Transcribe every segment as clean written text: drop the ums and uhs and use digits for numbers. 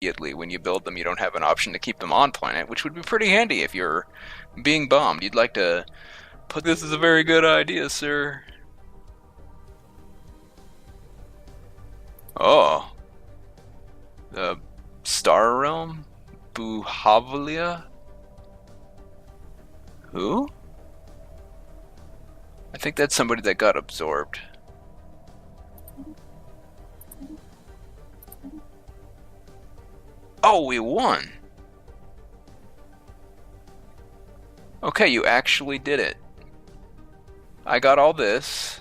immediately. When you build them, you don't have an option to keep them on planet, which would be pretty handy if you're being bombed. You'd like to put this is a very good idea, sir. Oh, the Star Realm? Buhavlia? Who? I think that's somebody that got absorbed. Oh, we won! Okay, you actually did it. I got all this.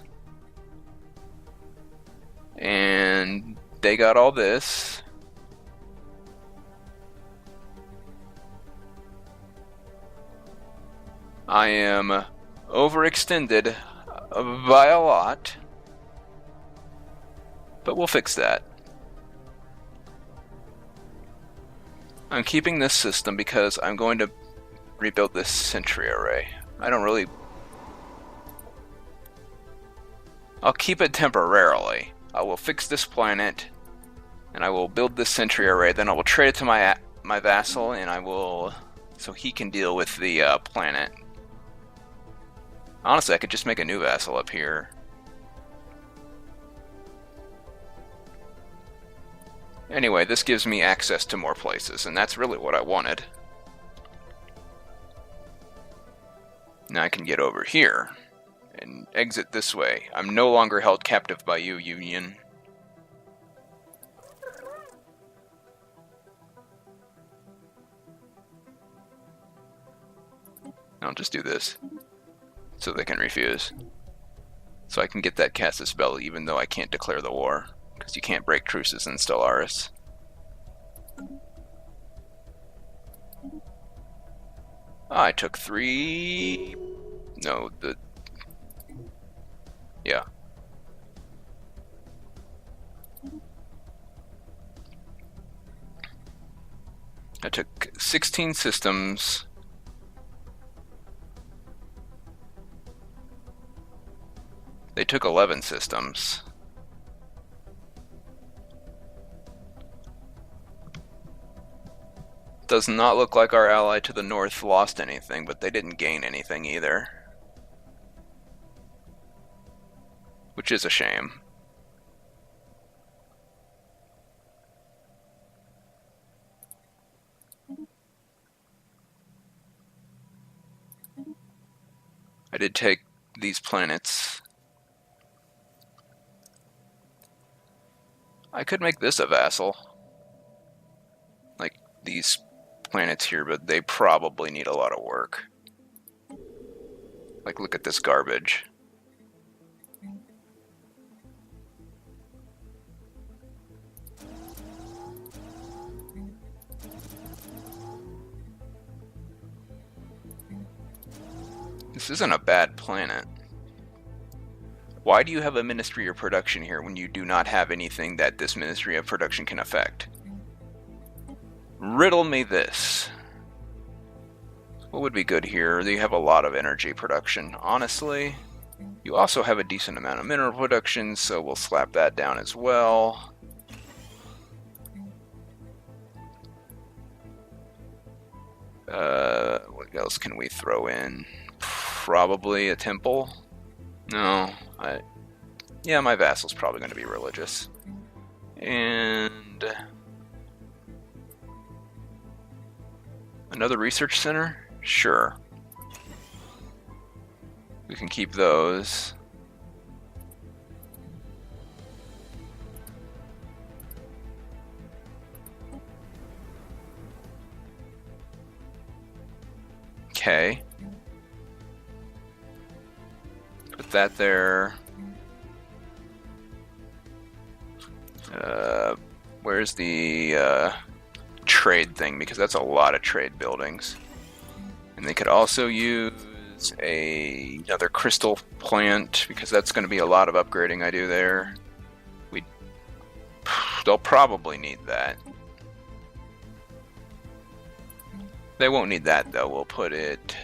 And they got all this. I am overextended by a lot. But we'll fix that. I'm keeping this system because I'm going to rebuild this sentry array. I don't really... I'll keep it temporarily. I will fix this planet, and I will build this sentry array. Then I will trade it to my vassal, and I will... so he can deal with the planet. Honestly, I could just make a new vassal up here. Anyway, this gives me access to more places, and that's really what I wanted. Now I can get over here and exit this way. I'm no longer held captive by you, Union. I'll just do this so they can refuse. So I can get that Casus Belli even though I can't declare the war, because you can't break truces in Stellaris. I took 3... No, yeah. I took 16 systems. They took 11 systems. Does not look like our ally to the north lost anything, but they didn't gain anything either. Which is a shame. I did take these planets. I could make this a vassal. Like these planets here, but they probably need a lot of work. Like, look at this garbage. This isn't a bad planet. Why do you have a Ministry of Production here when you do not have anything that this Ministry of Production can affect? Riddle me this. What would be good here? You have a lot of energy production, honestly. You also have a decent amount of mineral production, so we'll slap that down as well. What else can we throw in? Probably a temple? No, yeah, my vassal's probably going to be religious. And another research center? Sure. We can keep those. Okay. Put that there. Where's the trade thing? Because that's a lot of trade buildings. And they could also use another crystal plant, because that's going to be a lot of upgrading I do there. They'll probably need that. They won't need that though. We'll put it...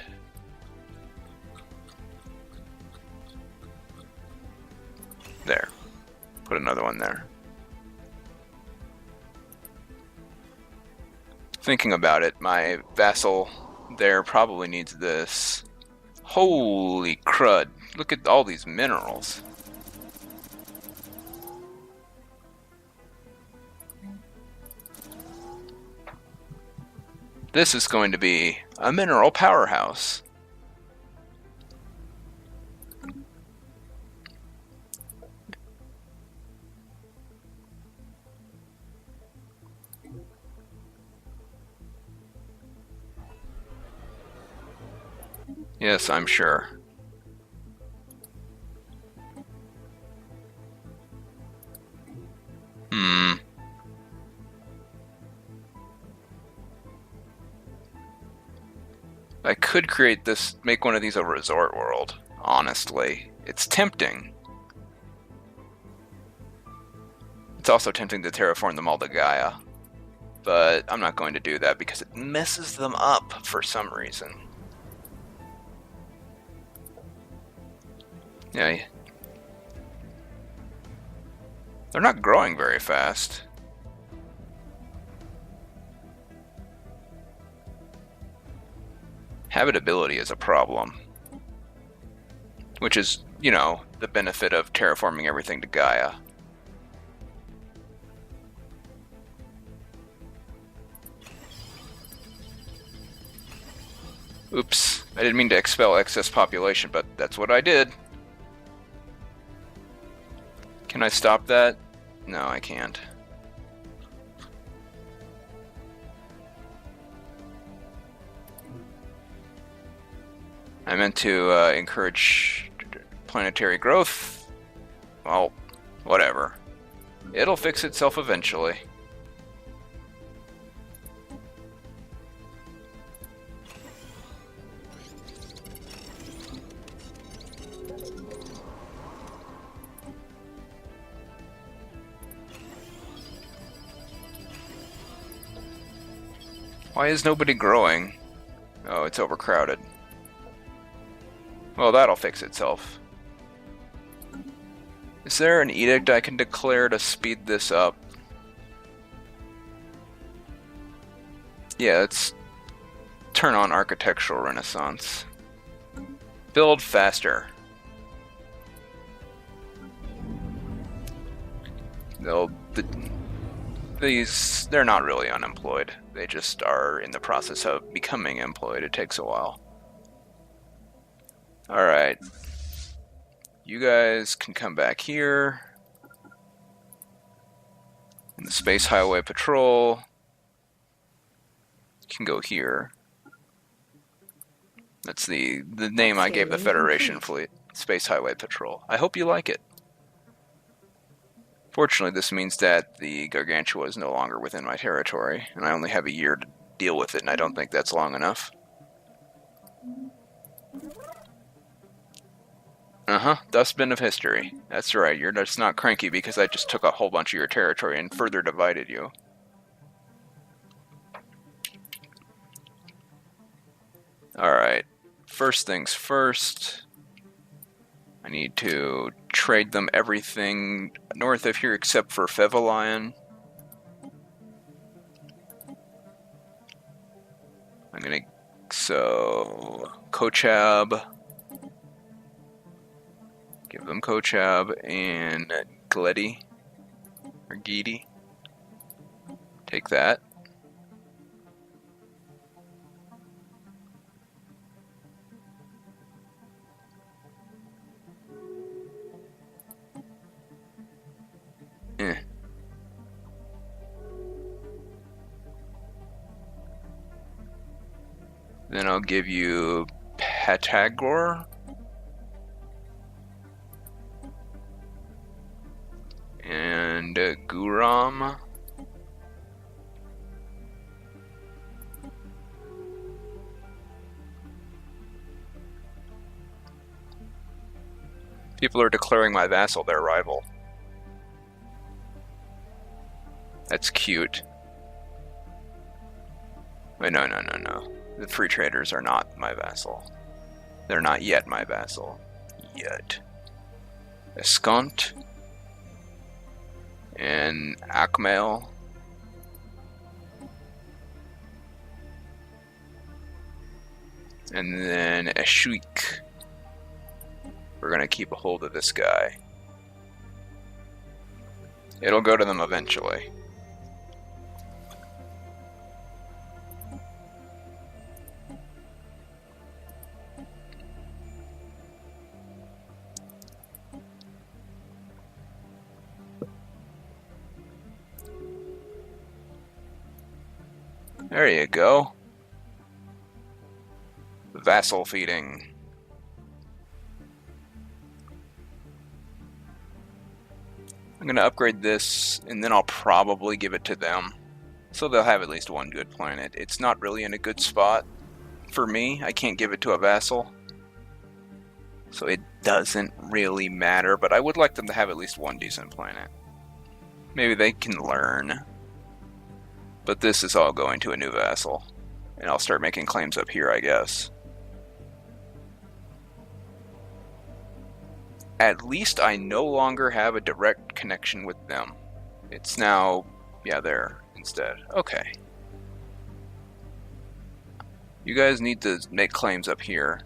there. Put another one there. Thinking about it, my vassal there probably needs this. Holy crud. Look at all these minerals. This is going to be a mineral powerhouse. Yes, I'm sure. I could create this, make one of these a resort world, honestly. It's tempting. It's also tempting to terraform them all to Gaia. But I'm not going to do that because it messes them up for some reason. Yeah. They're not growing very fast. Habitability is a problem. Which is, you know, the benefit of terraforming everything to Gaia. Oops, I didn't mean to expel excess population, but that's what I did. Can I stop that? No, I can't. I meant to encourage planetary growth. Well, whatever. It'll fix itself eventually. Why is nobody growing? Oh, it's overcrowded. Well, that'll fix itself. Is there an edict I can declare to speed this up? Yeah, let's turn on Architectural Renaissance. Build faster. They're not really unemployed. They just are in the process of becoming employed. It takes a while. Alright. You guys can come back here. And the Space Highway Patrol can go here. That's the name I gave the Federation fleet. Space Highway Patrol. I hope you like it. Fortunately, this means that the Gargantua is no longer within my territory, and I only have a year to deal with it, and I don't think that's long enough. Dustbin of history. That's right, you're just not cranky because I just took a whole bunch of your territory and further divided you. Alright, first things first. I need to trade them everything north of here except for Fevalion. So Kochab. Give them Kochab and Gledi. Or Gidi. Take that. Then I'll give you Patagor. And Guram. People are declaring my vassal their rival. That's cute. Wait, no. The free traders are not my vassal. They're not yet my vassal. Yet. Escont. And Akmail. And then Eshuik. We're going to keep a hold of this guy. It'll go to them eventually. There you go. Vassal feeding. I'm going to upgrade this, and then I'll probably give it to them. So they'll have at least one good planet. It's not really in a good spot for me. I can't give it to a vassal. So it doesn't really matter, but I would like them to have at least one decent planet. Maybe they can learn. But this is all going to a new vassal. And I'll start making claims up here, I guess. At least I no longer have a direct connection with them. It's now, yeah, there instead. Okay. You guys need to make claims up here.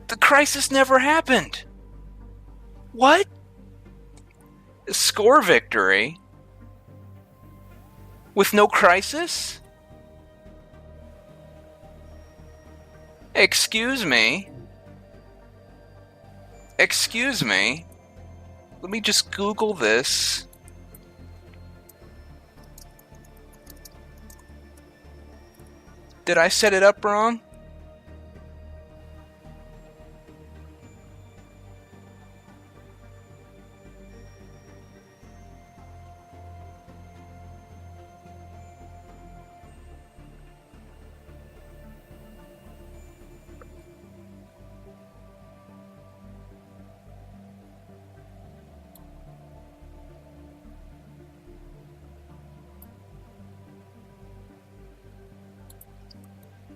The crisis never happened! What? Score victory? With no crisis? Excuse me? Excuse me? Let me just Google this. Did I set it up wrong?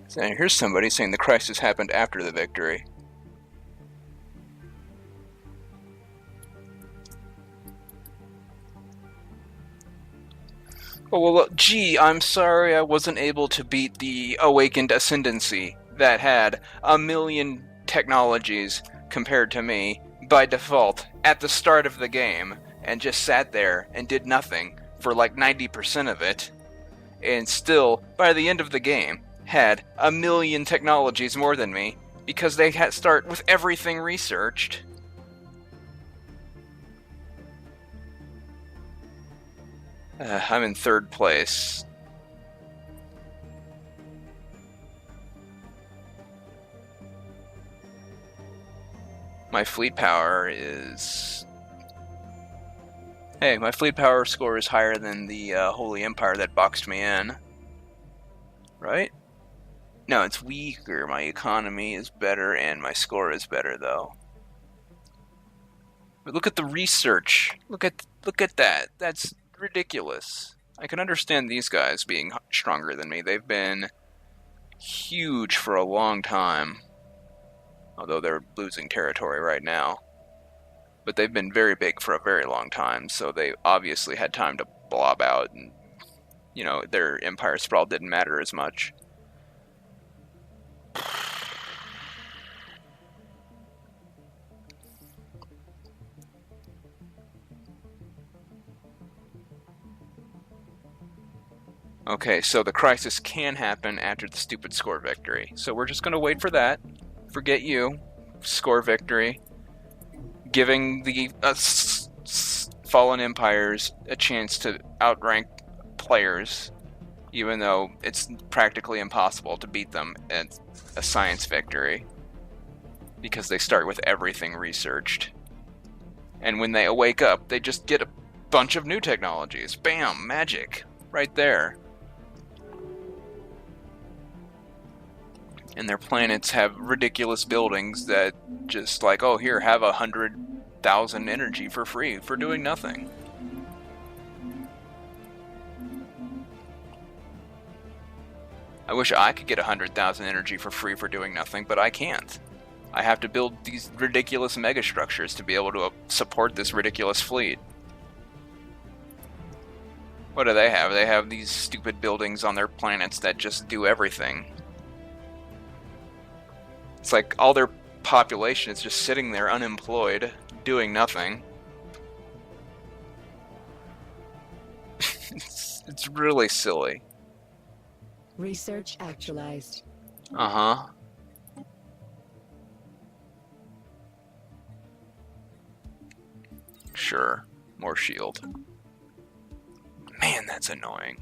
So here's somebody saying the crisis happened after the victory. Oh, well, gee, I'm sorry I wasn't able to beat the Awakened Ascendancy that had a million technologies compared to me by default at the start of the game and just sat there and did nothing for like 90% of it, and still, by the end of the game, had a million technologies more than me because they had start with everything researched. I'm in third place. My fleet power is... Hey, my fleet power score is higher than the Holy Empire that boxed me in. Right? No, it's weaker. My economy is better and my score is better, though. But look at the research. Look at that. That's ridiculous. I can understand these guys being stronger than me. They've been huge for a long time. Although they're losing territory right now. But they've been very big for a very long time, so they obviously had time to blob out, and, you know, their empire sprawl didn't matter as much. Okay, so the crisis can happen after the stupid score victory. So we're just going to wait for that. Forget you. Score victory. Giving the fallen empires a chance to outrank players, even though it's practically impossible to beat them at a science victory. Because they start with everything researched. And when they wake up, they just get a bunch of new technologies. Bam! Magic. Right there. And their planets have ridiculous buildings that just like, oh, here, have 100,000 energy for free for doing nothing. I wish I could get 100,000 energy for free for doing nothing, but I can't. I have to build these ridiculous megastructures to be able to support this ridiculous fleet. What do they have? They have these stupid buildings on their planets that just do everything. It's like all their population is just sitting there unemployed, doing nothing. It's really silly. Research actualized. Uh-huh. Sure. More shield. Man, that's annoying.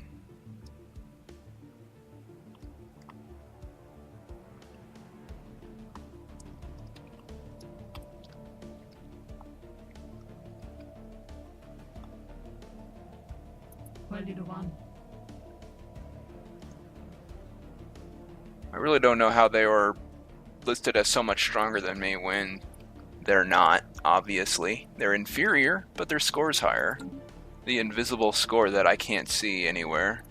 I really don't know how they were listed as so much stronger than me when they're not, obviously. They're inferior, but their score's higher. The invisible score that I can't see anywhere.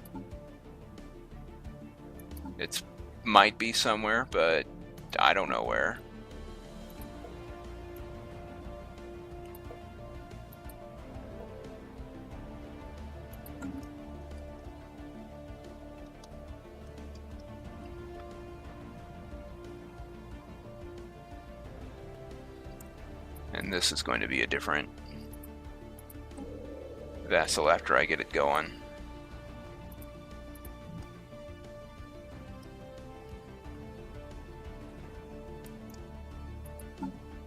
It might be somewhere, but I don't know where. And this is going to be a different vessel after I get it going.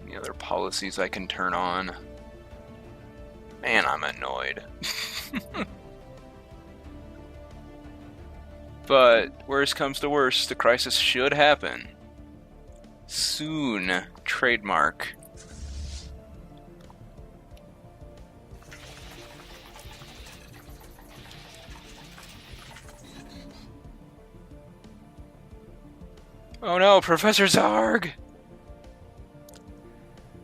Any other policies I can turn on? Man, I'm annoyed. But worst comes to worst, the crisis should happen. Soon. Trademark. Oh no, Professor Zarg!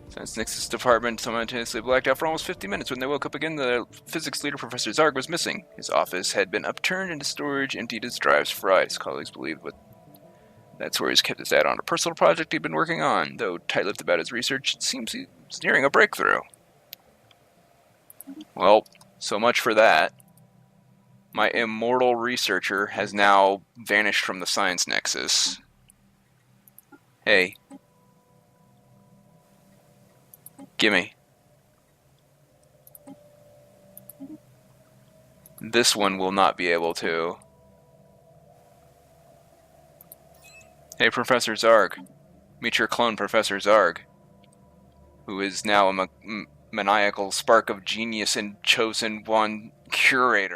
Science Nexus department simultaneously blacked out for almost 50 minutes. When they woke up again, the physics leader, Professor Zarg, was missing. His office had been upturned into storage, emptied, his drives fried. His colleagues believed that's where he's kept his data on a personal project he'd been working on. Though tight-lipped about his research, it seems he's nearing a breakthrough. Well, so much for that. My immortal researcher has now vanished from the Science Nexus. Hey. Gimme. This one will not be able to. Hey, Professor Zarg. Meet your clone, Professor Zarg. Who is now a maniacal spark of genius and chosen one curator.